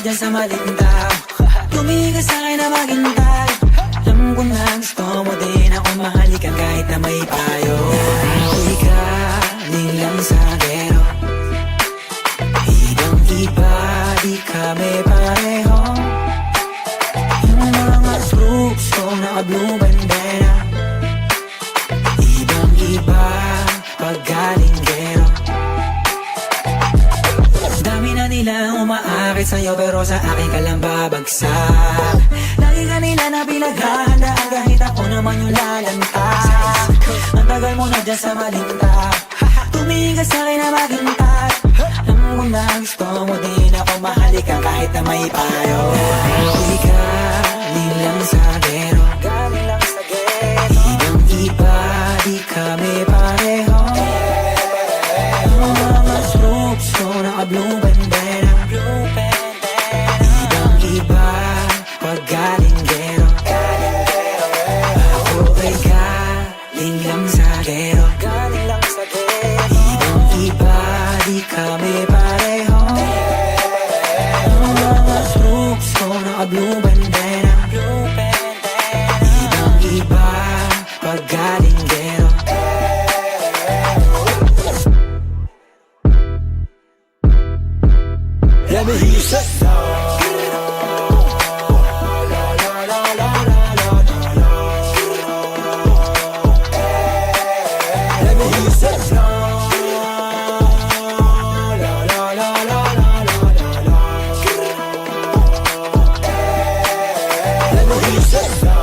dyan sa maling tao. Tumingin ka sa'kin na maghintay. Alam ko na gusto mo din ako mahalikan kahit na may payo. Ako'y galing lang sa gero. Ibang-iba, di kami pareho. Yung mga troops ko naka-blue bandera. Ibang-iba, pag galing gero. Dami na nilang umaakit sa'yo pero sa akin ka lang babagsak. Lagi ka nila na pinaghahandaan kahit ako naman yung lalantad. Ang tagal mo na dyan sa maling tao. Tumingin ka sa'kin na maghintay. Alam mo na gusto mo din ako mahalikan kahit na may payo. Ako'y galing lang sa gero. Ibang-iba, di kami pareho. Yung mga troops ko naka-blue bandera. Ibang-iba, pag galing gero. Ako ay galing lang sa gero. Ibang-iba, di kami pareho. Yung mga troops ko naka-blue bandera. Ibang-iba, pag galing gero. Let me hear you say Let me hear you say Let me hear you say